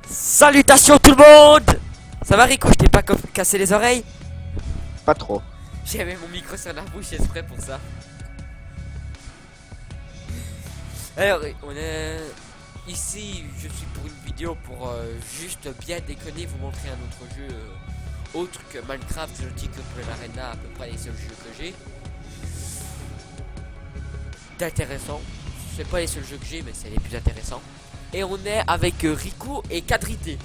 Salutations tout le monde. Ça va Rico, je t'ai pas cassé les oreilles? Pas trop. J'avais mon micro sur la bouche exprès pour ça. Alors, on est ici, je suis pour une vidéo pour juste bien déconner, vous montrer un autre jeu autre que Minecraft, je dis que l'Arena, à peu près les seuls jeux que j'ai. D'intéressant. C'est pas les seuls jeux que j'ai, mais c'est les plus intéressants. Et on est avec Rico et Kadrité.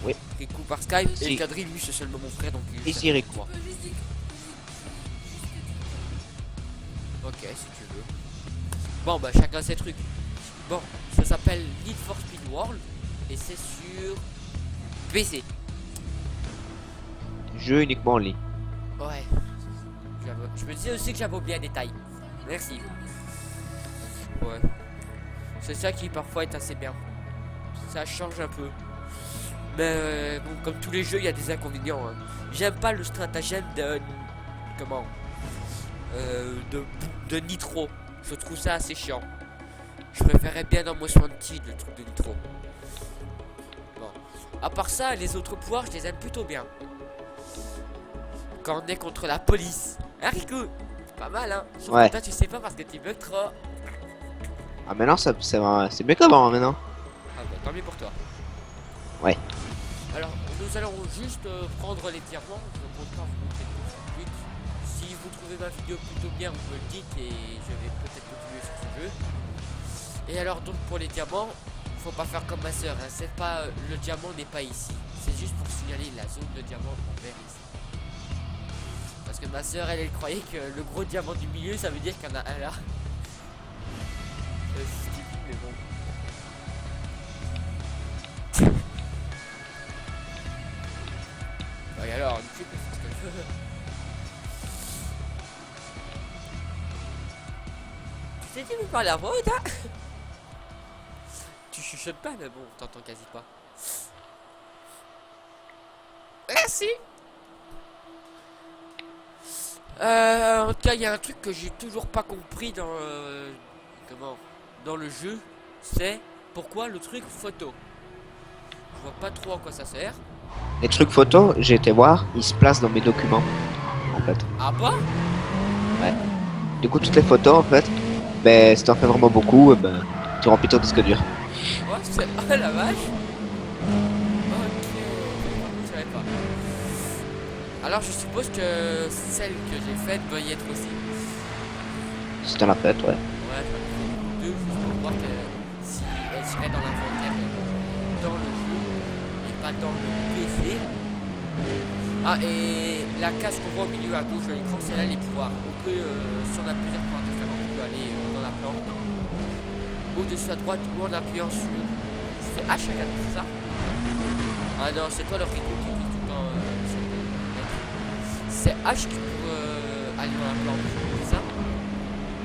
Oui. Rico par Skype Si. et Kadri, lui, c'est seulement mon frère, donc il Ici Rico. Ok, si tu veux. Bon, bah chacun ses trucs. Bon, ça s'appelle Need for Speed World et c'est sur PC. Jeu uniquement en ligne. Ouais. Je me disais aussi que j'avais oublié un détail. Merci. Ouais. C'est ça qui parfois est assez bien. Ça change un peu. Mais bon, comme tous les jeux, il y a des inconvénients. Hein. J'aime pas le stratagème de... Comment de Nitro. Je trouve ça assez chiant. Je préférais bien dans Most Wanted le truc de Nitro. Bon. À part ça, les autres pouvoirs, je les aime plutôt bien. Quand on est contre la police. Hein Rico? Pas mal hein. Sauf Ouais. que toi tu sais pas parce que tu bugs trop. Ah maintenant c'est mieux qu'avant maintenant. Ah bah tant mieux pour toi. Ouais. Alors nous allons juste prendre les diamants. Je ne compte pas vous montrer tout de suite. Si vous trouvez ma vidéo plutôt bien, vous me le dites et je vais peut-être continuer sur ce jeu. Et alors donc pour les diamants, faut pas faire comme ma soeur. Hein. C'est pas le diamant n'est pas ici. C'est juste pour signaler la zone de diamant en vert ici. Parce que ma soeur elle croyait que le gros diamant du milieu ça veut dire qu'il y en a un là. C'est stupide mais bon. Et alors, une fille peut faire ce qu'elle veut. Tu sais, tu veux parler à voix haute, hein? Tu chuchotes pas, mais bon, t'entends quasi pas. Merci! En tout cas, il y a un truc que j'ai toujours pas compris dans dans le jeu, c'est pourquoi le truc photo. Je vois pas trop à quoi ça sert. Les trucs photos, j'ai été voir, ils se placent dans mes documents. En fait. Ah bah? Ouais. Du coup toutes les photos en fait, ben si t'en fais vraiment beaucoup, ben tu remplis ton disque dur. Ouais, c'est... Oh la vache! Ok, je savais pas. Alors je suppose que celle que j'ai faite doit y être aussi. Si t'en as fait, ouais. Ouais, j'en ai fait deux juste pour voir que si elle serait dans l'inventaire dans le jeu et pas dans le PC. Ah et la case qu'on voit au milieu à gauche de l'écran, c'est là les pouvoirs. On peut, si on a plusieurs pouvoirs différents, on peut aller dans la plante. Au-dessus à droite ou en appuyant sur... C'est H, regarde, c'est ça? Ah non, c'est toi le Rico qui dit tout le temps... c'est H qui peut aller dans la plante, c'est ça?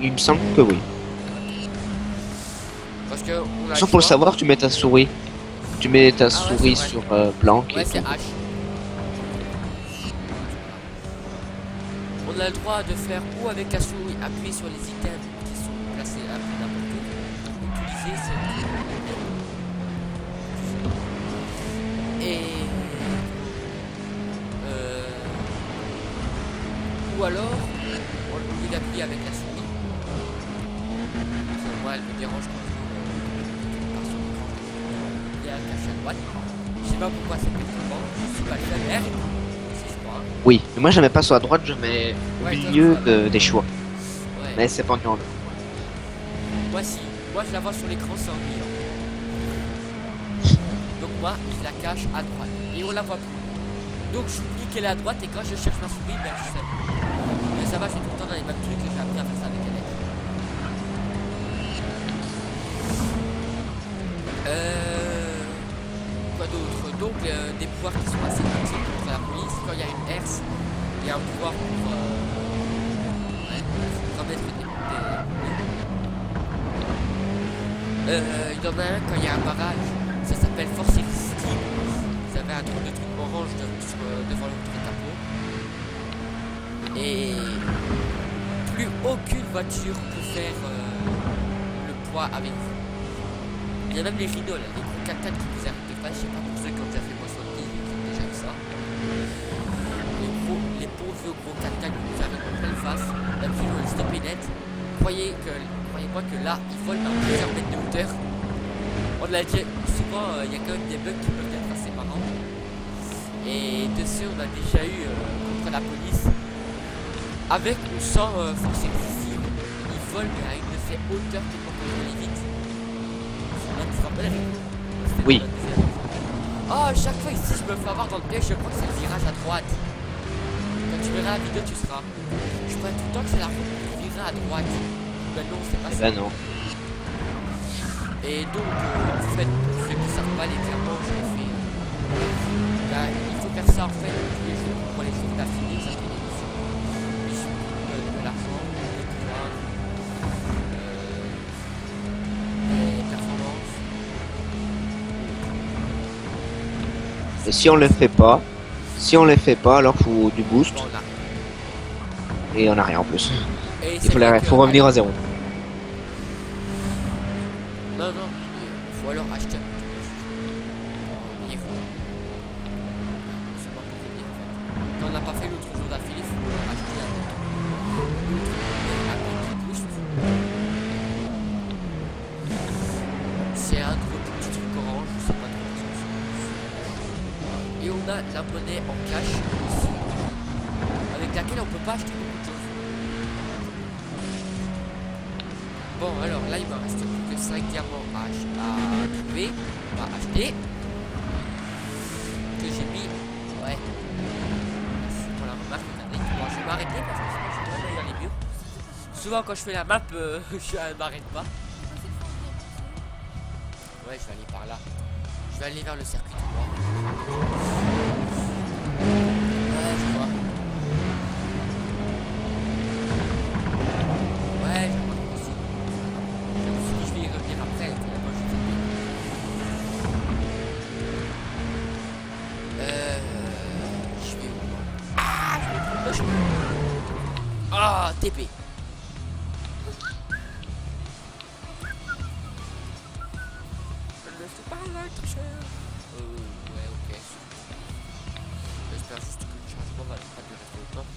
Il me semble que oui. Parce que on a Sauf pour le choix. savoir, tu mets ta souris. Tu mets ta Ah ouais, souris c'est sur blanc Ouais, et c'est tout. H. On a le droit de faire ou avec la souris, appuyer sur les items qui sont placés à n'importe où, utiliser cette... Et... Ou alors, au lieu d'appuyer avec la souris, moi elle me dérange quand je par son écran. Il y a un cache à droite. Je sais pas pourquoi c'est complètement, je suis pas le faire, je crois. Oui, mais moi je mets pas sur la droite, je mets au Ouais, milieu toi, des choix. Ouais. Mais c'est pas en ordre. Moi si, moi je la vois sur l'écran sans lire. Donc moi je la cache à droite et on la voit plus. Donc j'oublie qu'elle est à droite et quand je cherche ma souris, ben je sais. Mais ça va, je suis tout le temps dans les mêmes trucs et j'ai appris à faire ça avec elle. Quoi d'autre? Donc des pouvoirs qui sont assez utiles contre la police. Quand il y a une herse, il y a un pouvoir pour remettre il y en a un quand il y a un barrage, ça s'appelle Force Irrésistible. Vous avez un drôle de truc orange devant l'autre capot. Et plus aucune voiture peut faire le poids avec vous. Il y a même les rhinos là, les gros 4x4 qui vous arrivent de face. Je sais pas pour ceux qui ont déjà fait Most Wanted, ils ont déjà vu ça. Les bons vieux gros 4x4 qui vous arrivent en pleine face. La vidéo est stoppée net. Croyez-moi que là, ils volent à plusieurs mètres de hauteur. On l'a dit souvent, il y a quand même des bugs qui peuvent être assez marrants. Et dessus, on a déjà eu contre la police. Avec ou sans force excessive, ils volent mais à une fait hauteur qui peut aller vite. Tu te rappelles? Oui. Oh, chaque fois ici, je me fais avoir dans le piège, je crois que c'est le virage à droite. Quand tu verras la vidéo, tu seras. Je crois tout le temps que c'est la route pour virer à droite. Ben non, c'est pas ça. Ben non. Et donc, en fait, pour ceux qui savent pas, clairement, je le fais. Là, il faut faire ça en fait tous les jours pour les jours d'affilée, ça fait des missions. Missions de l'argent, des pouvoirs, des performances. Et si on les fait pas, alors faut du boost. Bon, on a. Et on a rien en plus. Et Il faut revenir à zéro. Non, non, il faut alors acheter un livre. C'est pas pour venir en fait. Quand on n'a pas fait l'autre jour d'affilée, il faut acheter un petit boost. C'est un gros petit truc orange, je sais pas trop ce que c'est. Et on a la monnaie en cash aussi, avec laquelle on peut pas acheter beaucoup de choses. Bon, alors là, il me reste plus que 5 diamants à trouver, à acheter. Que j'ai mis. Ouais. Merci pour la remarque, regardez. Bon, je vais m'arrêter parce que sinon, je vais vraiment dans les murs. Souvent, quand je fais la map, je m'arrête pas. Ouais, je vais aller par là. Je vais aller vers le circuit tout droit. Ouais, je vois. Ouais, je vois aussi. Je vais y revenir après. Moi, je vais où? Ah, je me trompe de chemin. Ah, TP. C'est pas là, très cher. Ouais, ok. J'espère juste que le chargement va pas durer trop longtemps.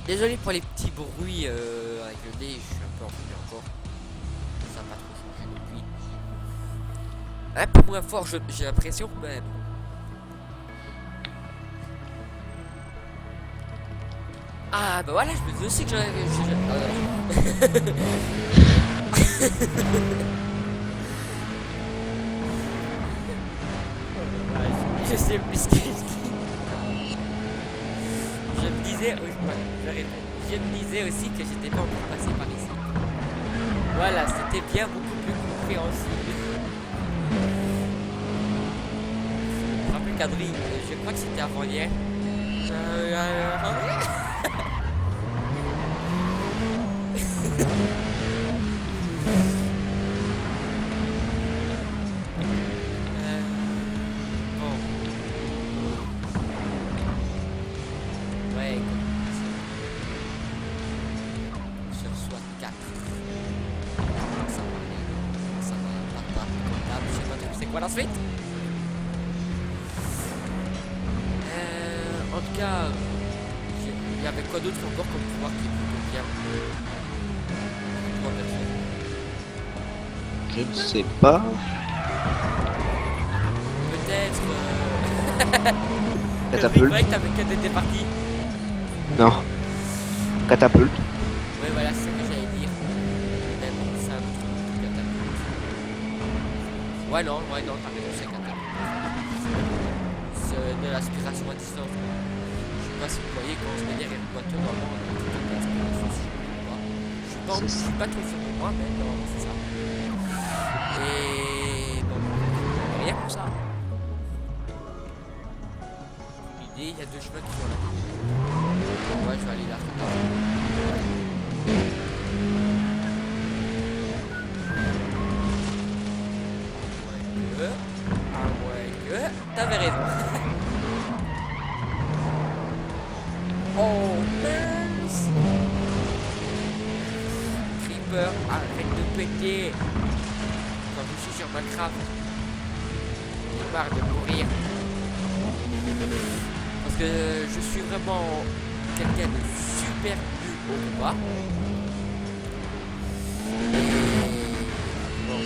Désolé pour les petits bruits avec le nez, je suis un peu enrhumé encore. Ça n'a pas trop changé depuis. Un peu moins fort, j'ai l'impression, mais bon. Ah bah voilà, je me dis aussi que j'en avais. Je sais plus ce que je me disais, je répète, je me disais aussi que j'étais pas encore passé par ici. Voilà, c'était bien beaucoup plus compréhensible. Je me rappelle qu'Adri, je crois que c'était avant hier. Voilà, suite. En tout cas, il y avait quoi d'autre encore comme pouvoir qui est plutôt bien? Je ne sais pas. Peut-être. Catapulte. Le avec quand t'étais parti. Non. Catapulte. Ouais, voilà, c'est ce que j'allais dire. Mais bon, c'est un autre catapulte. Ouais, non, t'as raison, c'est catapulte. C'est de l'aspiration à distance. Je sais pas si vous voyez quand on se met derrière une voiture, normalement, on a tout un l'aspiration, si je ne me trompe pas. Je suis pas trop sûr de moi, mais normalement, c'est ça. Et bon, rien pour ça. L'idée, il y a deux chemins qui sont là. Ouais, je vais aller là. T'avais raison. Oh mince. Creeper, arrête de sur Minecraft. J'ai marre de mourir. Parce que je suis vraiment quelqu'un de super nul au combat. Bon,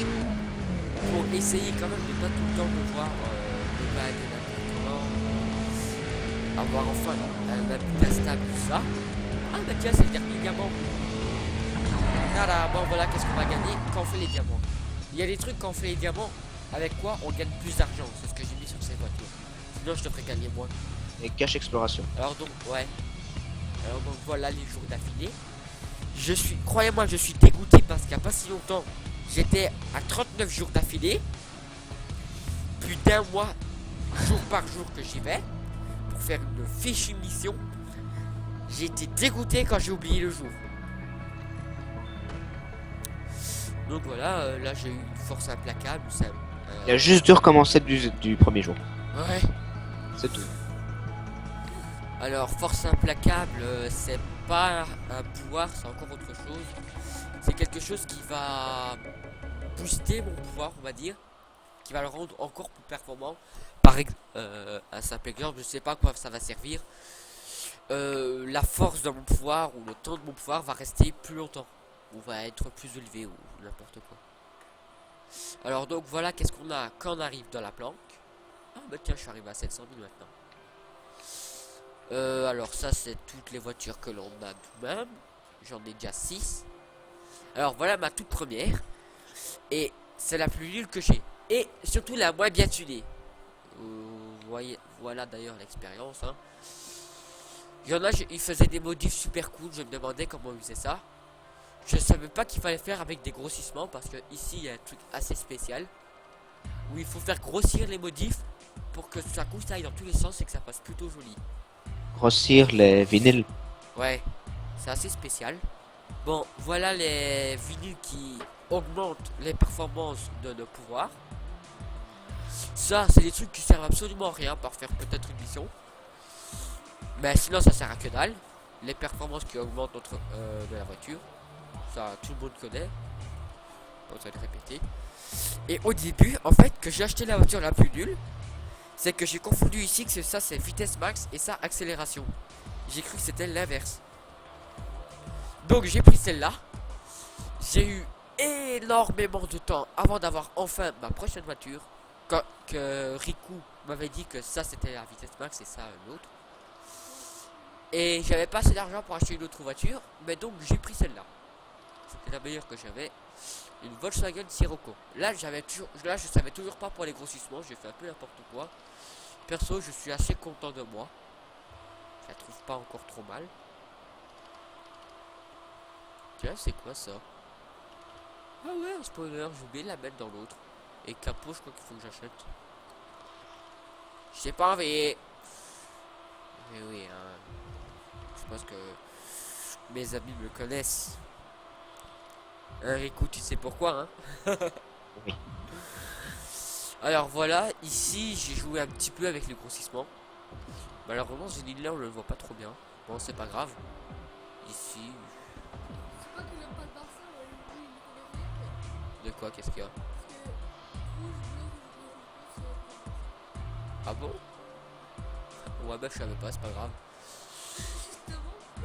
pour essayer quand même de pas tout le temps me voir me battre n'importe comment. Avoir enfin un habitat stable, tout ça. Ah bah tiens, c'est le dernier diamant. Voilà, bon voilà, qu'est-ce qu'on va gagner quand on fait les diamants. Il y a des trucs quand on fait les diamants, avec quoi on gagne plus d'argent. C'est ce que j'ai mis sur ces voitures. Sinon je devrais gagner moins. Et cache exploration. Alors donc, ouais. Alors donc voilà les jours d'affilée. Je suis, croyez-moi, je suis dégoûté parce qu'il n'y a pas si longtemps, j'étais à 39 jours d'affilée. Plus d'un mois, jour par jour que j'y vais, pour faire une fichue mission. J'ai été dégoûté quand j'ai oublié le jour. Donc voilà, là j'ai eu une force implacable. Il a juste dû recommencer du premier jour. Ouais. C'est tout. Alors force implacable, c'est pas un pouvoir, c'est encore autre chose. C'est quelque chose qui va booster mon pouvoir, on va dire, qui va le rendre encore plus performant. Par exemple, un simple exemple, je sais pas à quoi ça va servir. La force de mon pouvoir ou le temps de mon pouvoir va rester plus longtemps, ou va être plus élevé, ou n'importe quoi. Alors donc voilà, qu'est-ce qu'on a quand on arrive dans la planque. Ah bah tiens, je suis arrivé à 700 000 maintenant. Alors ça c'est toutes les voitures que l'on a tout de même. J'en ai déjà 6. Alors voilà ma toute première. Et c'est la plus nulle que j'ai. Et surtout la moins bien tunée. Voyez, voilà d'ailleurs l'expérience. Hein. Il y en a, ils faisaient des modifs super cool. Je me demandais comment ils faisaient ça. Je savais pas qu'il fallait faire avec des grossissements. Parce que ici il y a un truc assez spécial. Où il faut faire grossir les modifs. Pour que ça aille dans tous les sens et que ça fasse plutôt joli. Grossir les vinyles. Ouais, c'est assez spécial. Bon, voilà les vinyles qui augmentent les performances de nos pouvoirs. Ça, c'est des trucs qui servent absolument à rien, par faire peut-être une mission. Mais sinon, ça sert à que dalle. Les performances qui augmentent de la voiture. Ça, tout le monde connaît. Pas besoin de répéter. Et au début, en fait, que j'ai acheté la voiture la plus nulle, c'est que j'ai confondu ici que ça c'est vitesse max et ça accélération. J'ai cru que c'était l'inverse. Donc j'ai pris celle-là. J'ai eu énormément de temps avant d'avoir enfin ma prochaine voiture. Quand que Riku m'avait dit que ça c'était la vitesse max et ça l'autre. Et j'avais pas assez d'argent pour acheter une autre voiture. Mais donc j'ai pris celle-là. C'était la meilleure que j'avais. Une Volkswagen Sirocco. Là je savais toujours pas pour les grossissements. J'ai fait un peu n'importe quoi. Perso, je suis assez content de moi. Je la trouve pas encore trop mal. Tiens, c'est quoi ça? Ah ouais, un spoiler, j'ai oublié de la mettre dans l'autre. Et capot, je crois qu'il faut que j'achète. J'ai pas envie. Mais oui, hein. Je pense que mes amis me connaissent. Hein, Riku, tu sais pourquoi, hein? Oui. Alors voilà, ici j'ai joué un petit peu avec les grossissements. Malheureusement, ce là on le voit pas trop bien. Bon, c'est pas grave. Ici. De quoi? Qu'est-ce qu'il y a? Ah bon? Ouais, bah je savais pas, c'est pas grave.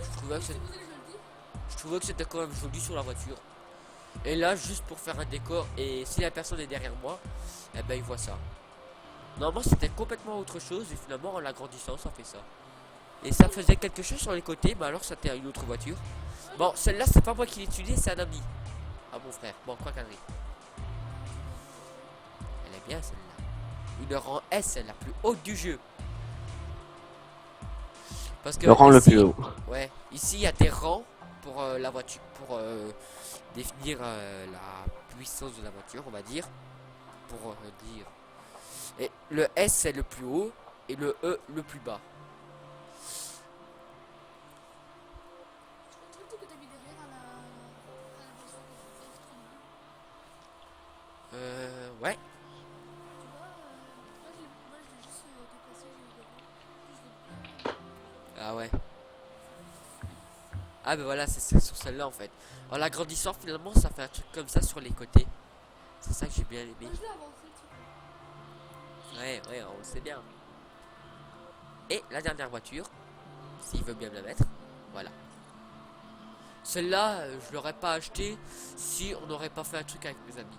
Je trouvais que c'était quand même joli sur la voiture. Et là, juste pour faire un décor, et si la personne est derrière moi, eh ben il voit ça. Normalement c'était complètement autre chose et finalement en l'agrandissant ça fait ça. Et ça faisait quelque chose sur les côtés, mais alors c'était une autre voiture. Bon, celle-là c'est pas moi qui l'ai étudiée, c'est un ami. Ah mon frère, bon quoi qu'elle elle est bien celle-là. Une rang S, c'est la plus haute du jeu. Parce que Le rang le ici, plus haut. ouais, ici il y a des rangs pour la voiture, pour définir la puissance de la voiture, on va dire. Pour dire. Et le S c'est le plus haut et le E le plus bas. Ouais. Ah ouais. Ah ben voilà, c'est sur celle-là en fait. En l'agrandissant finalement ça fait un truc comme ça sur les côtés. Ça c'est ça que j'ai bien aimé. Moi, je l'ai avancé, tu Ouais, on le sait bien. Et la dernière voiture, s'il veut bien me la mettre, voilà. Celle-là, je l'aurais pas acheté si on n'aurait pas fait un truc avec mes amis.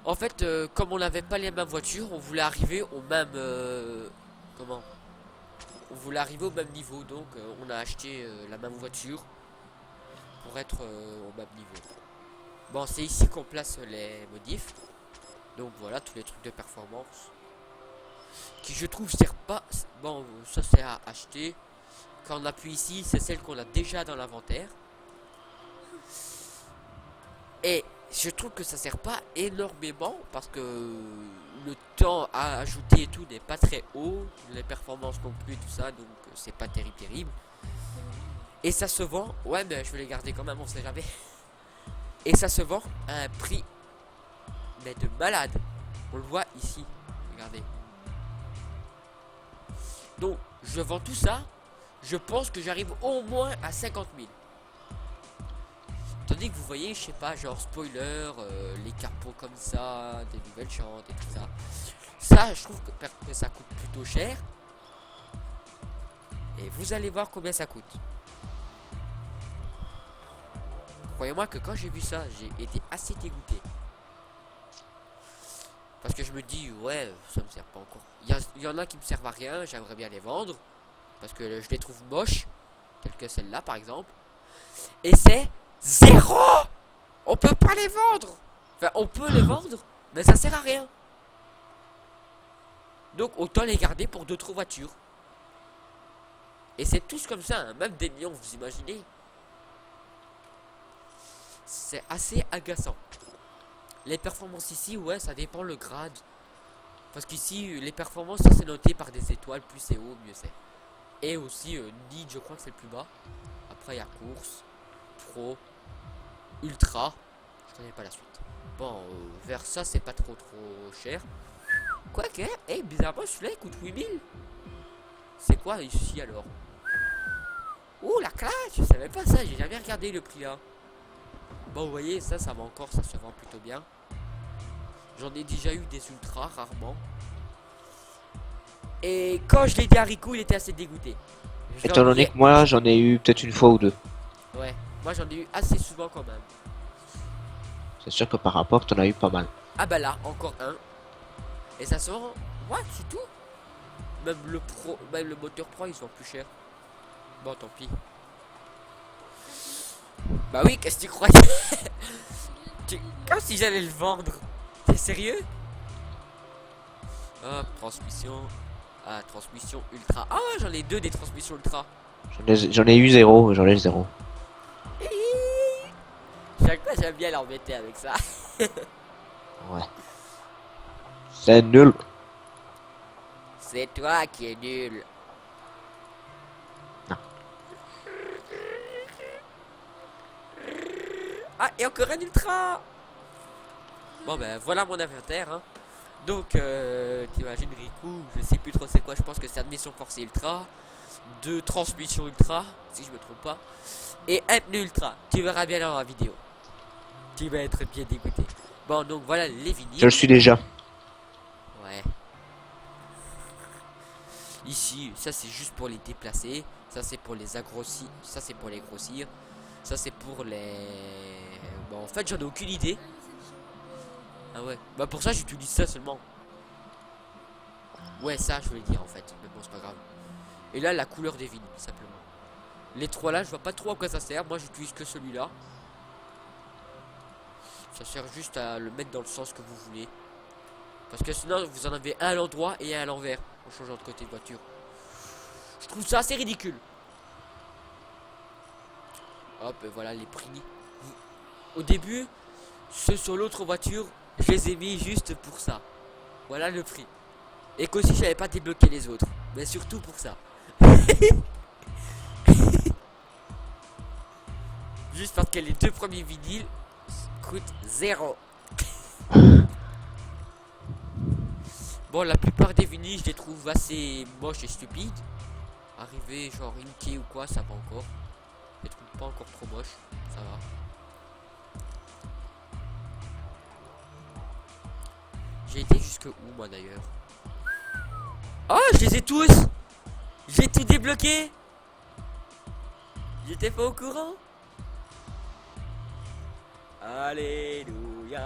En fait, comme on n'avait pas les mêmes voitures, on voulait arriver au même... comment? On voulait arriver au même niveau, donc on a acheté la même voiture pour être au même niveau. Bon, c'est ici qu'on place les modifs. Donc voilà, tous les trucs de performance. Qui je trouve sert pas... Bon, ça c'est à acheter. Quand on appuie ici, c'est celle qu'on a déjà dans l'inventaire. Et je trouve que ça sert pas énormément parce que le temps à ajouter et tout n'est pas très haut, les performances non plus et tout ça, donc c'est pas terrible. Et ça se vend, ouais mais je vais les garder quand même, on sait jamais. Et ça se vend à un prix mais de malade. On le voit ici, regardez. Donc je vends tout ça, je pense que j'arrive au moins à 50 000. Tandis que vous voyez, je sais pas, genre spoiler, les capots comme ça, des nouvelles chantes et tout ça. Ça, je trouve que ça coûte plutôt cher. Et vous allez voir combien ça coûte. Croyez-moi que quand j'ai vu ça, j'ai été assez dégoûté. Parce que je me dis, ouais, ça me sert pas encore. Il y en a qui me servent à rien, j'aimerais bien les vendre. Parce que je les trouve moches. Telles que celle-là, par exemple. Et c'est 0! On peut pas les vendre! Enfin, on peut les vendre, mais ça sert à rien. Donc, autant les garder pour d'autres voitures. Et c'est tous comme ça, hein, même des millions, vous imaginez? C'est assez agaçant. Les performances ici, ouais, ça dépend le grade. Parce qu'ici, les performances, ça c'est noté par des étoiles, plus c'est haut, mieux c'est. Et aussi, Need, je crois que c'est le plus bas. Après, il y a course, pro, ultra. Je connais pas la suite. Bon, vers ça, c'est pas trop cher. Quoique, bizarrement, celui-là, il coûte 8000. C'est quoi ici alors? Ouh, la classe, je savais pas ça, j'ai jamais regardé le prix là. Bon, vous voyez, ça va encore, ça se vend plutôt bien. J'en ai déjà eu des ultras, rarement. Et quand je l'ai dit à Rico, il était assez dégoûté. Étant donné que moi, j'en ai eu peut-être une fois ou deux. Ouais, moi j'en ai eu assez souvent quand même. C'est sûr que par rapport, t'en as eu pas mal. Ah bah là, encore un. Et ça se vend, ouais, c'est tout. Même le pro, même le moteur pro, ils sont plus chers. Bon, tant pis. Bah oui, qu'est-ce que tu croyais? Comme si j'allais le vendre. T'es sérieux? Hop, transmission. Ah, transmission ultra. Ah, j'en ai deux des transmissions ultra. J'en ai eu 0, j'en ai 0. Chaque fois, j'aime bien l'embêter avec ça. Ouais. C'est nul. C'est toi qui es nul. Non. Ah, et encore un ultra. Bon ben voilà mon inventaire hein. Donc t'imagines Riku, je sais plus trop c'est quoi, je pense que c'est admission forcée ultra, 2 transmissions ultra, si je me trompe pas, et un pneu ultra, tu verras bien dans la vidéo. Tu vas être bien dégoûté. Bon donc voilà les vinyles. Je le suis déjà. Ouais. Ici, ça c'est juste pour les déplacer, ça c'est pour les agrossir, ça c'est pour les grossir, ça c'est pour les... Bon en fait j'en ai aucune idée. Ah ouais, bah pour ça j'utilise ça seulement. Ouais ça je voulais dire en fait, mais bon c'est pas grave. Et là la couleur des vinyles simplement. Les trois là je vois pas trop à quoi ça sert, moi j'utilise que celui-là. Ça sert juste à le mettre dans le sens que vous voulez. Parce que sinon vous en avez un à l'endroit et un à l'envers en changeant de côté de voiture. Je trouve ça assez ridicule. Hop, voilà les prix. Au début, ceux sur l'autre voiture, je les ai mis juste pour ça. Voilà le prix. Et qu'aussi j'avais pas débloqué les autres. Mais surtout pour ça. Juste parce que les deux premiers vinyles coûtent 0. Bon, la plupart des vinyles, je les trouve assez moches et stupides. Arriver genre Inky ou quoi, ça va encore. Je les trouve pas encore trop moches. Ça va. J'ai été jusque où moi d'ailleurs? Oh, je les ai tous. J'ai tout débloqué. J'étais pas au courant. Alléluia.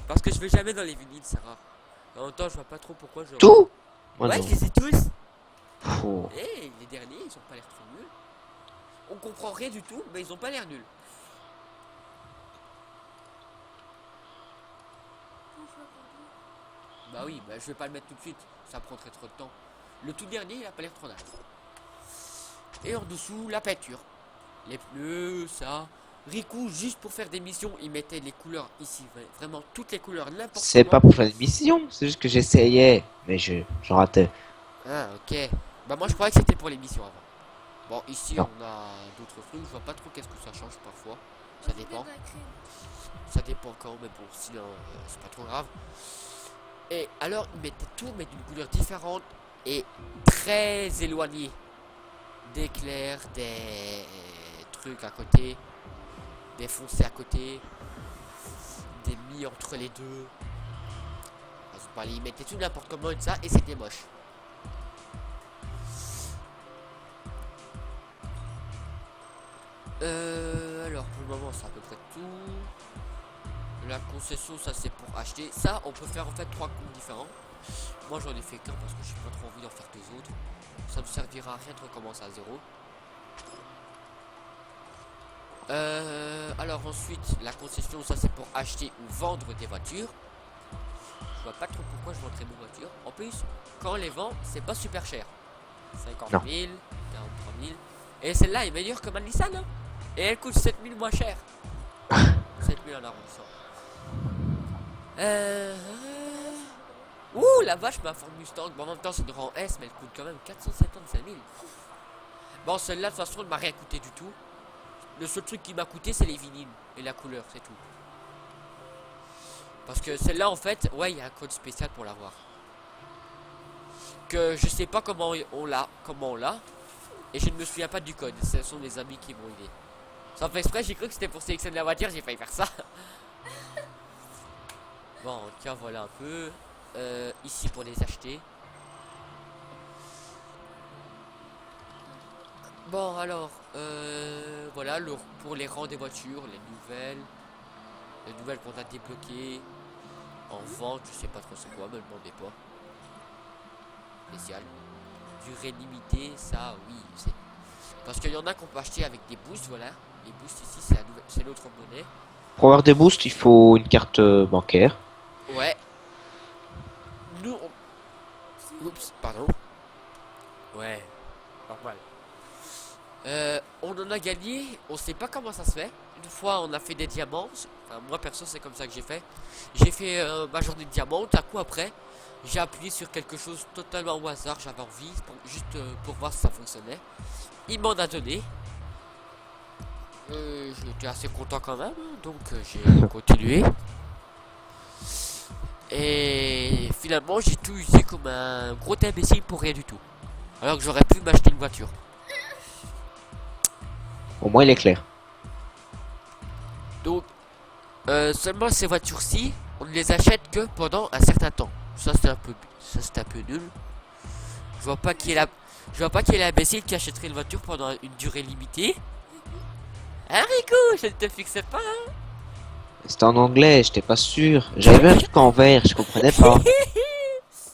Parce que je vais jamais dans les vinyles, Sarah. En même temps, je vois pas trop pourquoi je... Tout? Moi, Ouais, non. je les ai tous. Pfff. Et les derniers, ils ont pas l'air trop nuls. On comprend rien du tout, mais ils ont pas l'air nuls. Bah oui, bah je vais pas le mettre tout de suite. Ça prendrait trop de temps. Le tout dernier, il a pas l'air trop naze. Et en dessous, la peinture. Les pneus, ça. Riku, juste pour faire des missions, il mettait les couleurs ici. Vraiment, toutes les couleurs, n'importe C'est pas comment. pour faire une mission, c'est juste que j'essayais, mais je ratais. Ah, ok. Bah moi, je croyais que c'était pour les missions avant. Bon, ici, Non. on a d'autres trucs. Je vois pas trop qu'est-ce que ça change parfois. Ça dépend. Ça dépend quand, mais bon, sinon, c'est pas trop grave. Et alors, ils mettaient tout, mais d'une couleur différente et très éloignée. Des clairs, des trucs à côté, des foncés à côté, des mis entre les deux. Ils mettaient tout n'importe comment et ça, et c'était moche. Alors, pour le moment, c'est à peu près tout. La concession, ça c'est pour acheter. Ça, on peut faire en fait 3 comptes différents. Moi, j'en ai fait qu'un parce que j'ai pas trop envie d'en faire 2 autres. Ça me servira à rien de recommencer à zéro. Alors ensuite, la concession, ça c'est pour acheter ou vendre des voitures. Je vois pas trop pourquoi je vendrais mes voitures. En plus, quand on les vend, c'est pas super cher. 50 000, 43 000. Et celle-là est meilleure que ma Nissan, hein. Et elle coûte 7 000 moins cher. 7 000 en arrondissant. Ouh, la vache, ma Ford Mustang. Bon, en même temps, c'est une rang S, mais elle coûte quand même 475 000. Bon, celle-là, de toute façon, elle m'a rien coûté du tout. Le seul truc qui m'a coûté, c'est les vinyles et la couleur, c'est tout. Parce que celle-là, en fait, ouais, il y a un code spécial pour l'avoir. Que je sais pas comment on l'a, et je ne me souviens pas du code. Ce sont mes amis qui m'ont aidé. Sans faire exprès, j'ai cru que c'était pour sélectionner la voiture, j'ai failli faire ça. Bon, tiens, voilà un peu. Ici pour les acheter. Bon, alors, voilà, pour les rangs des voitures, les nouvelles qu'on a débloquées. En vente, je sais pas trop c'est quoi, me demandez pas. Spécial. Durée limitée, ça, oui, c'est. Parce qu'il y en a qu'on peut acheter avec des boosts, voilà. Les boosts ici, c'est l'autre monnaie. Pour avoir des boosts, il faut une carte bancaire. Ouais. Nous, on... Oups, pardon. Ouais, normal. On en a gagné, on sait pas comment ça se fait. Une fois on a fait des diamants, enfin, moi perso c'est comme ça que j'ai fait. J'ai fait ma journée de diamants, un coup après j'ai appuyé sur quelque chose totalement au hasard, j'avais envie, juste pour voir si ça fonctionnait. Il m'en a donné. J'étais assez content quand même, donc j'ai continué. Et finalement j'ai tout usé comme un gros imbécile pour rien du tout. Alors que j'aurais pu m'acheter une voiture. Au moins, il est clair. Donc, seulement ces voitures-ci, on ne les achète que pendant un certain temps. Ça c'est un peu nul. Je vois pas qui est l'imbécile qui achèterait une voiture pendant une durée limitée. Hein, Rico, je ne te fixe pas. Hein. C'était en anglais, j'étais pas sûr. J'avais vu un truc en vert, je comprenais pas.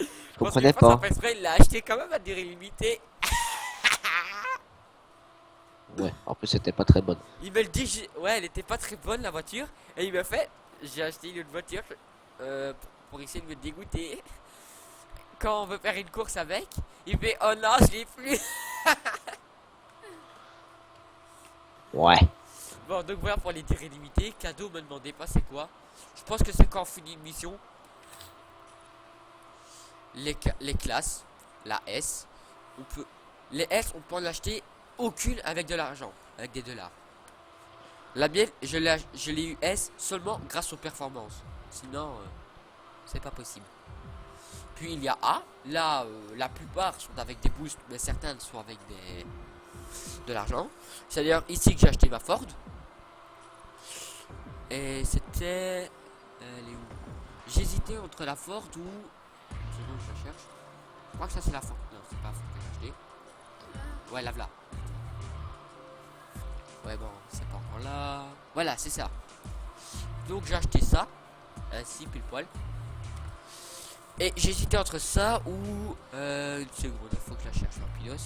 Je comprenais pas. Il l'a acheté quand même à durée limitée. Ouais, en plus, c'était pas très bonne. Il me le dit, ouais, elle était pas très bonne la voiture. Et il m'a fait, j'ai acheté une autre voiture pour essayer de me dégoûter. Quand on veut faire une course avec, il fait, oh non, je l'ai plus. Ouais. Bon, donc voilà pour les durées limitées. Cadeau, me demandez pas c'est quoi. Je pense que c'est quand on finit une mission. Les classes, la S, les S, on peut en acheter aucune avec de l'argent, avec des dollars. La mienne, je l'ai eu S seulement grâce aux performances. Sinon, c'est pas possible. Puis il y a A. Là, la plupart sont avec des boosts, mais certaines sont avec de l'argent. C'est d'ailleurs ici que j'ai acheté ma Ford. Et c'était... Elle est où? J'hésitais entre la Ford ou... C'est bon, je la cherche. Je crois que ça c'est la Ford. Non, c'est pas la Ford que j'ai acheté. Ouais, la voilà. Ouais, bon, c'est pas encore là. Voilà, c'est ça. Donc j'ai acheté ça. Ainsi, pile poil. Et j'hésitais entre ça ou... une seconde, il faut que je la cherche en pilote.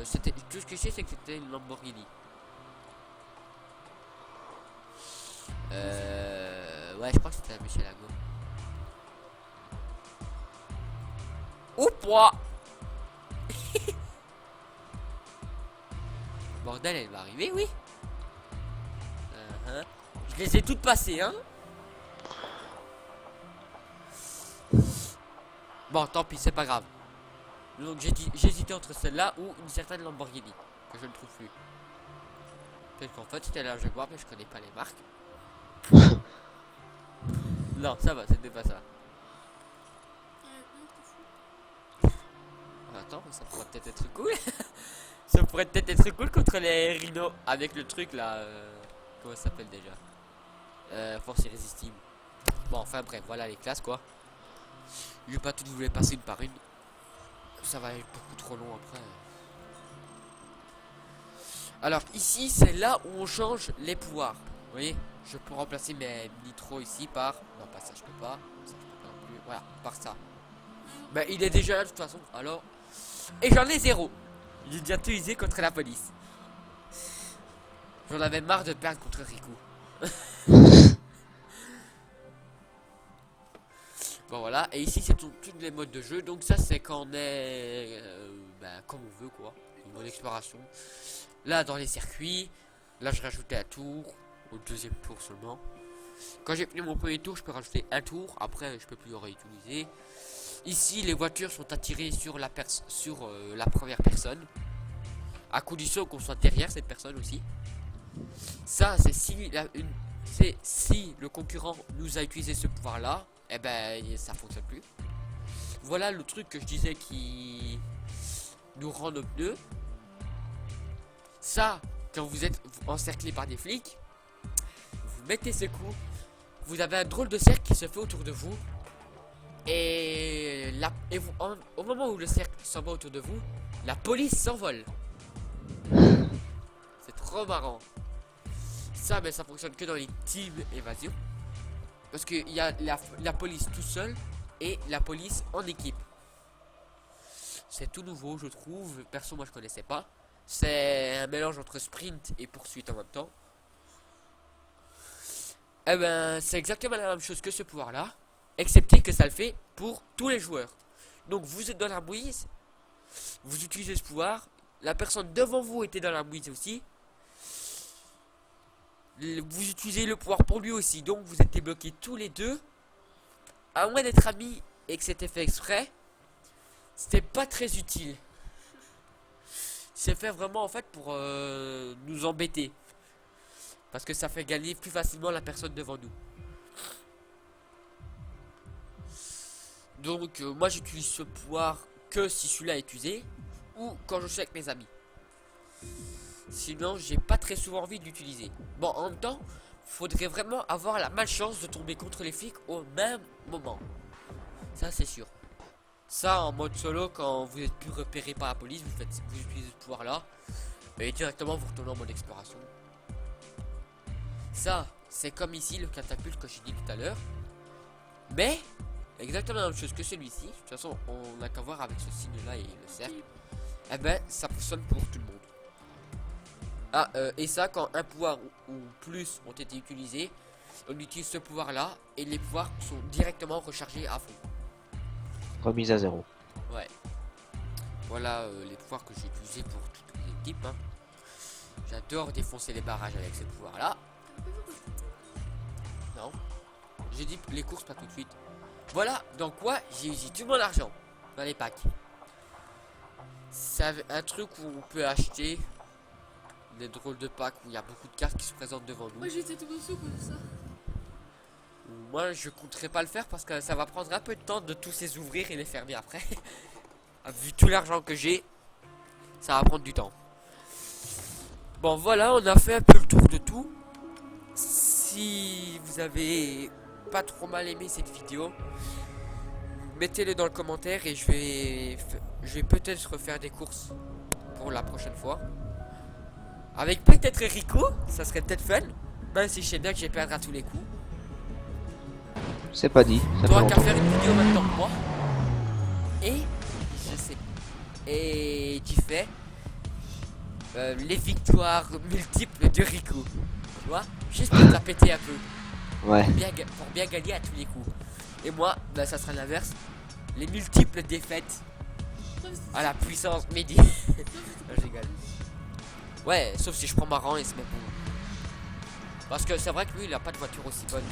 C'était... Tout ce que je sais, c'est que c'était une Lamborghini. Ouais, je crois que c'était la Murcielago. Oh, poids. Bordel, elle va arriver, oui. Je les ai toutes passées, hein. Bon, tant pis, c'est pas grave. Donc j'hésitais entre celle-là ou une certaine Lamborghini que je ne trouve plus. Peut-être qu'en fait c'était la Jaguar, mais je connais pas les marques. Non, ça va, c'était pas ça. Attends, ça pourrait peut-être être cool. Ça pourrait peut-être être cool contre les rhinos avec le truc là. Comment ça s'appelle déjà? Force irrésistible. Bon, enfin bref, voilà les classes quoi. Je vais pas toutes vous les passer une par une. Ça va être beaucoup trop long après. Alors ici c'est là où on change les pouvoirs. Vous voyez, je peux remplacer mes nitros ici par... Non pas ça je peux pas. Ça je peux pas non plus. Voilà, par ça. Mais il est déjà là de toute façon. Alors... Et j'en ai 0. J'ai déjà tout usé contre la police. J'en avais marre de perdre contre Riku. Bon voilà, et ici c'est tous les modes de jeu. Donc ça c'est quand on est comme on veut quoi. Une mode exploration. Là dans les circuits. Là je rajoutais un tour. Au deuxième tour seulement. Quand j'ai fini mon premier tour je peux rajouter un tour. Après je peux plus le réutiliser. Ici les voitures sont attirées sur la première personne. À condition qu'on soit derrière cette personne aussi. Ça c'est si le concurrent nous a utilisé ce pouvoir là. Eh ben ça fonctionne plus. Voilà le truc que je disais qui nous rend nos pneus. Ça, quand vous êtes encerclé par des flics, vous mettez ce coup, vous avez un drôle de cercle qui se fait autour de vous. Et, au moment où le cercle s'en va autour de vous, la police s'envole. C'est trop marrant. Ça, mais ça fonctionne que dans les teams évasion. Parce qu'il y a la police tout seul et la police en équipe. C'est tout nouveau, je trouve. Perso, moi, je connaissais pas. C'est un mélange entre sprint et poursuite en même temps. Eh ben, c'est exactement la même chose que ce pouvoir-là. Excepté que ça le fait pour tous les joueurs. Donc, vous êtes dans la bouise. Vous utilisez ce pouvoir. La personne devant vous était dans la bouise aussi. Vous utilisez le pouvoir pour lui aussi. Donc vous êtes débloqués tous les deux. À moins d'être amis et que c'était fait exprès, c'était pas très utile. C'est fait vraiment en fait pour nous embêter. Parce que ça fait gagner plus facilement la personne devant nous. Donc moi j'utilise ce pouvoir que si celui-là est usé. Ou quand je suis avec mes amis. Sinon, j'ai pas très souvent envie de l'utiliser. Bon, en même temps, faudrait vraiment avoir la malchance de tomber contre les flics au même moment. Ça, c'est sûr. Ça, en mode solo, quand vous êtes plus repéré par la police, vous utilisez ce pouvoir-là. Et directement, vous retournez en mode exploration. Ça, c'est comme ici, le catapulte que j'ai dit tout à l'heure. Mais, exactement la même chose que celui-ci. De toute façon, on n'a qu'à voir avec ce signe-là et le cercle. Eh ben, ça fonctionne pour tout le monde. Ah, et ça, quand un pouvoir ou plus ont été utilisés, on utilise ce pouvoir là et les pouvoirs sont directement rechargés à fond. Remise à 0. Ouais. Voilà les pouvoirs que j'ai utilisés pour toutes les équipes. Hein. J'adore défoncer les barrages avec ces pouvoirs là. Non. J'ai dit les courses pas tout de suite. Voilà dans quoi j'ai usé tout mon argent dans les packs. C'est un truc où on peut acheter des drôles de packs où il y a beaucoup de cartes qui se présentent devant nous. Moi j'étais tout dessus comme ça. Moi je compterai pas le faire parce que ça va prendre un peu de temps de tous les ouvrir et les fermer après. Vu tout l'argent que j'ai, ça va prendre du temps. Bon voilà, on a fait un peu le tour de tout. Si vous avez pas trop mal aimé cette vidéo, mettez-le dans le commentaire et je vais peut-être refaire des courses pour la prochaine fois. Avec peut-être Rico, ça serait peut-être fun. Même si je sais bien que je vais perdre à tous les coups. C'est pas dit. Ça fait Toi qu'à longtemps. faire une vidéo maintenant que moi. Et je sais. Et tu fais les victoires multiples de Rico. Tu vois, juste pour la péter un peu. Ouais. Pour bien gagner à tous les coups. Et moi, bah, ça sera l'inverse. Les multiples défaites à la puissance médiée. Je rigole. Ouais, sauf si je prends ma rang et se met bon. Parce que c'est vrai que lui, il a pas de voiture aussi bonne.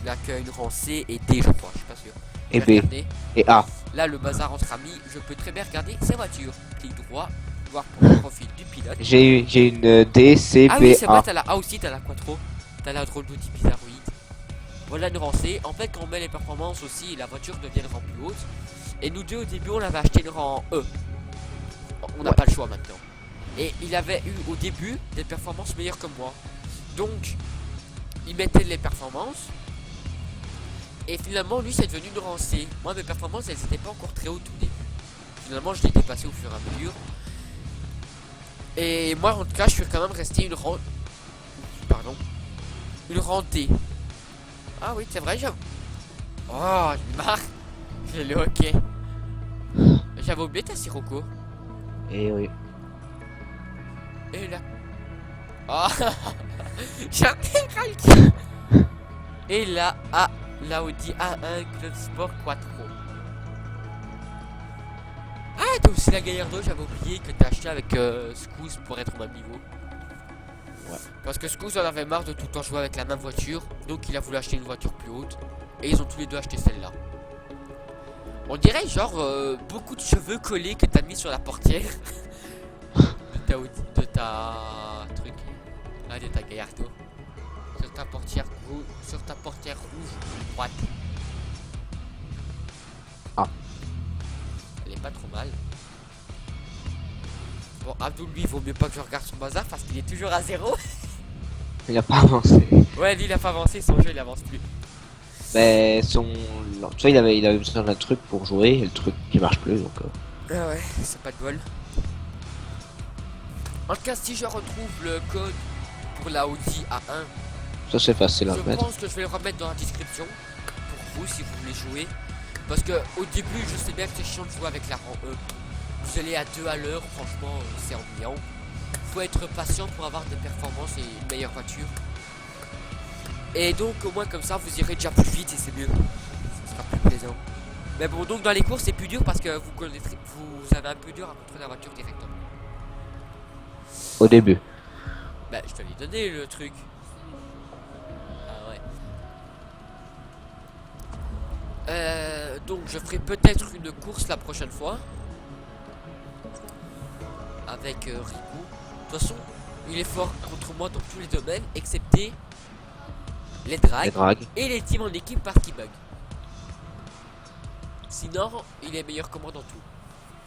Il a qu'une rang C et D, je crois. Je suis pas sûr. Et Je vais B. regarder. Et A. Là, le bazar entre amis, je peux très bien regarder ses voitures. Clic droit, voir pour le profil du pilote. J'ai une D, C, Ah B, oui, c'est vrai, A. t'as la A aussi, t'as la Quattro. T'as la drôle d'outil bizarroïde. Voilà une rang C. En fait, quand on met les performances aussi, la voiture devient une rang plus haute. Et nous deux, au début, on avait acheté une rang E. On n'a Ouais. pas le choix maintenant. Et il avait eu au début des performances meilleures que moi. Donc, il mettait les performances. Et finalement, lui, c'est devenu une rang C. Moi, mes performances, elles n'étaient pas encore très hautes au début. Finalement, je l'ai dépassé au fur et à mesure. Et moi, en tout cas, je suis quand même resté une rang... Pardon. Une rang D. Ah oui, c'est vrai, j'avoue. Oh, je marque. J'ai le hockey. J'avais oublié ta Sirocco. Et oui. Et là. Oh, j'avais ralenti. Et là, la Audi A1 Club Sport Quattro. Ah, t'as aussi la Gallardo, j'avais oublié que t'as acheté avec Scouse pour être au même niveau. Ouais. Parce que Scouse en avait marre de tout le temps jouer avec la même voiture, donc il a voulu acheter une voiture plus haute. Et ils ont tous les deux acheté celle-là. On dirait genre beaucoup de cheveux collés que t'as mis sur la portière de ta truc. Ah, de ta Gallardo. Sur ta portière rouge droite. Ah. Elle est pas trop mal. Bon, Abdul, lui, il vaut mieux pas que je regarde son bazar parce qu'il est toujours à 0. Il a pas avancé. Ouais, lui, il a pas avancé, son jeu, il avance plus. Mais son. Tu vois, il avait besoin d'un truc pour jouer et le truc qui marche plus donc. Ah ouais, c'est pas de bol. En tout cas, si je retrouve le code pour la Audi A1, Ça c'est facile à je mettre. pense que je vais le remettre dans la description pour vous si vous voulez jouer. Parce que au début, je sais bien que c'est chiant de jouer avec la rang E. Vous allez à 2 à l'heure, franchement, c'est ennuyant. Faut être patient pour avoir des performances et une meilleure voiture. Et donc, au moins comme ça, vous irez déjà plus vite et c'est mieux. Ce sera plus plaisant. Mais bon, donc dans les courses, c'est plus dur parce que vous avez un peu dur à contrôler la voiture directement. Au début. Bah, je te l'ai donné le truc. Ah ouais. Donc, je ferai peut-être une course la prochaine fois. Avec Rico. De toute façon, il est fort contre moi dans tous les domaines, excepté les drags Les drags. et les teams en équipe parce qu'il bug. Sinon, il est meilleur que moi dans tout.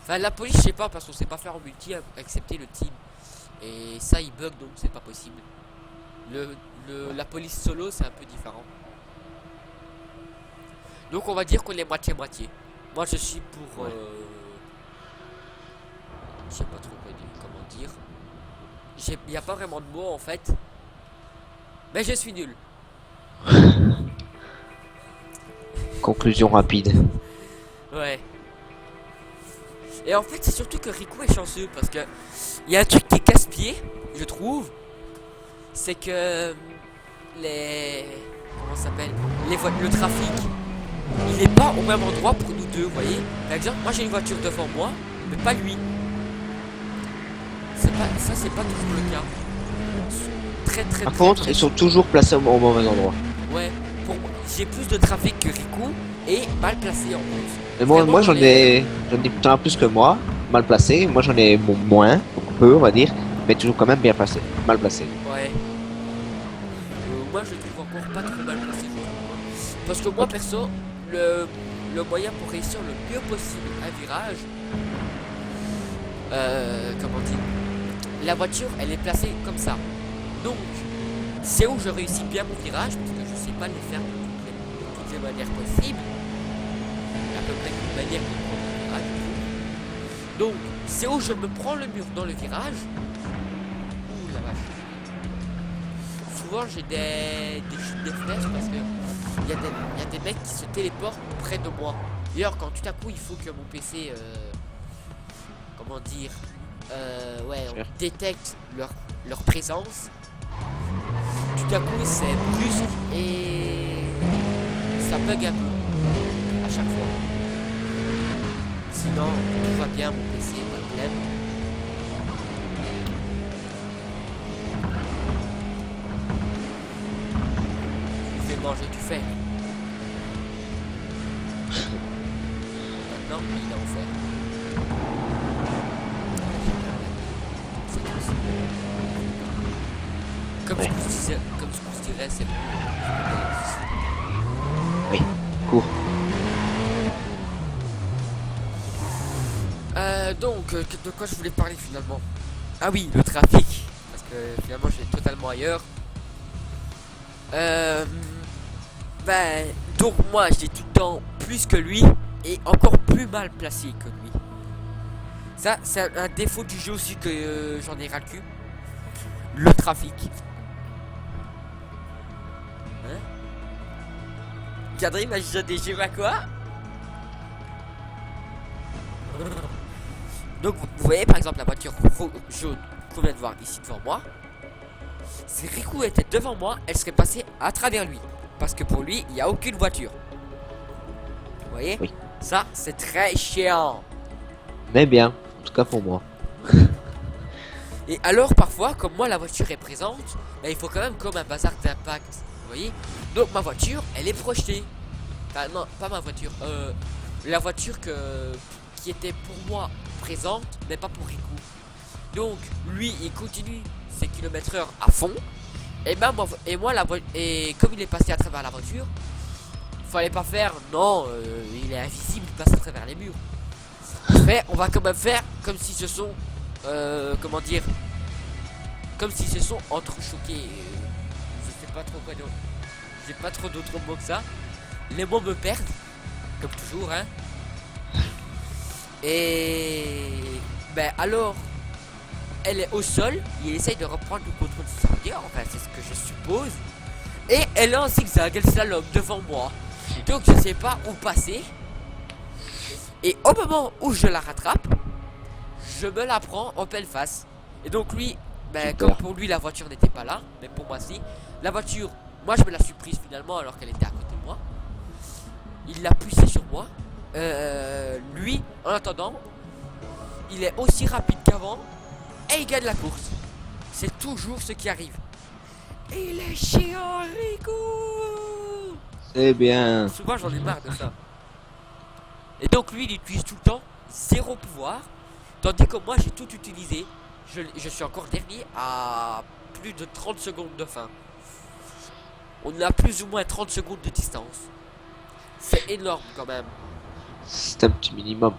Enfin, la police, je sais pas, parce qu'on sait pas faire en multi, excepté le team. Et ça, il bug, donc c'est pas possible. La police solo, c'est un peu différent. Donc, on va dire qu'on est moitié-moitié. Moi, je suis pour... Ouais. Je sais pas trop comment dire. Il n'y a pas vraiment de mots, en fait. Mais je suis nul. Conclusion rapide. Ouais. Et en fait, c'est surtout que Rico est chanceux parce que il y a un truc qui est casse-pied, je trouve. C'est que les comment ça s'appelle le trafic, il est pas au même endroit pour nous deux, vous voyez. Par exemple, moi j'ai une voiture devant moi, mais pas lui. C'est pas toujours le cas. Très Par contre, très- ils sont toujours placés au mauvais endroit. Ouais, pour moi, j'ai plus de trafic que Rico et mal placé en plus. Mais moi, Vraiment, j'en ai t'en as plus que moi, mal placé. Moi, j'en ai moins, un peu, on va dire, mais toujours quand même bien placé, mal placé. Ouais. Moi je trouve encore pas trop mal placé. Parce que moi perso, le moyen pour réussir le mieux possible un virage, comment dire, la voiture elle est placée comme ça. Donc c'est où je réussis bien mon virage parce que je sais pas le faire complètement. toutes les manières possibles. À peu près une manière de prendre le virage. Donc, c'est où je me prends le mur dans le virage. Ouh la vache. Souvent j'ai des chutes de flèches parce que il y a des mecs qui se téléportent près de moi. D'ailleurs, quand tout à coup il faut que mon PC, comment dire, ouais, on détecte leur présence. Tout à coup c'est brusque et ça bug un peu à chaque fois. Sinon tout va bien, mon PC, pas de problème. Je vais manger du fer. Maintenant il est en fer. C'est tout ça. Comme ce que je dirais, c'est bon. Oui, cours. Donc, de quoi je voulais parler finalement? Ah oui, le trafic. Parce que finalement, je vais totalement ailleurs. Donc moi, j'ai tout le temps plus que lui et encore plus mal placé que lui. Ça, c'est un défaut du jeu aussi que j'en ai ras le cul. Le trafic. Hein? Cadré m'a déjà des à quoi? Donc vous voyez par exemple la voiture jaune qu'on vient de voir ici devant moi. Si Riku était devant moi, elle serait passée à travers lui. Parce que pour lui, il n'y a aucune voiture. Vous voyez? Oui. Ça, c'est très chiant. Mais bien, en tout cas pour moi. Et alors parfois, comme moi la voiture est présente, il faut quand même comme un bazar d'impact. Vous voyez? Donc ma voiture, elle est projetée. Enfin non, pas ma voiture. La voiture qui était pour moi présente, mais pas pour Riku. Donc lui, il continue ses km/h à fond. Et ben moi et comme il est passé à travers la voiture, fallait pas faire non, il est invisible, il passe à travers les murs. Mais on va quand même faire comme si ce sont comment dire, comme si ce sont entrechoqués. Je sais pas trop quoi d'autre. J'ai pas trop d'autres mots que ça. Les mots me perdent, comme toujours, hein. Et ben alors, elle est au sol, il essaye de reprendre le contrôle de sa voiture, enfin c'est ce que je suppose. Et elle est en zigzag, elle slalom devant moi. Donc je sais pas où passer. Et au moment où je la rattrape, je me la prends en pleine face. Et donc lui, ben, comme pour lui la voiture n'était pas là, mais pour moi si. La voiture, moi je me la suis prise finalement alors qu'elle était à côté de moi. Il l'a poussée sur moi. Lui, en attendant, il est aussi rapide qu'avant et il gagne la course. C'est toujours ce qui arrive. Et il est chiant, Riku. C'est bien. Souvent j'en ai marre de ça. Et donc lui il utilise tout le temps zéro pouvoir. Tandis que moi j'ai tout utilisé. Je suis encore dernier à plus de 30 secondes de fin. On a plus ou moins 30 secondes de distance. C'est énorme quand même. C'est un petit minimum.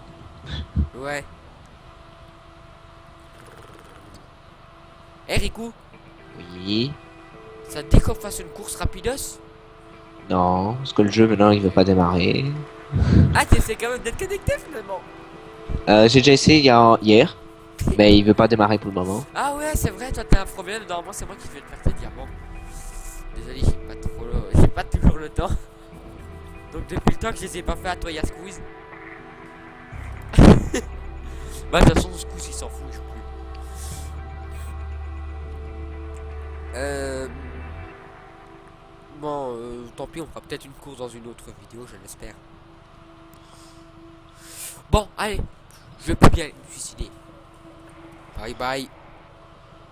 Ouais. Eh Riku, Oui. ça te dit qu'on fasse une course rapidos? Non, parce que le jeu maintenant il veut pas démarrer. Ah t'essaies quand même d'être connecté finalement. J'ai déjà essayé hier, mais il veut pas démarrer pour le moment. Ah ouais c'est vrai, toi t'as un problème, normalement c'est moi qui vais te faire tes diamants. Désolé, j'ai pas toujours le temps. Donc depuis le temps que je les ai pas fait à toi y'a Squeeze. Bah de toute façon Squeeze il s'en fout, il joue plus. Bon, tant pis, on fera peut-être une course dans une autre vidéo, je l'espère. Bon, allez, je peux bien me suicider. Bye bye.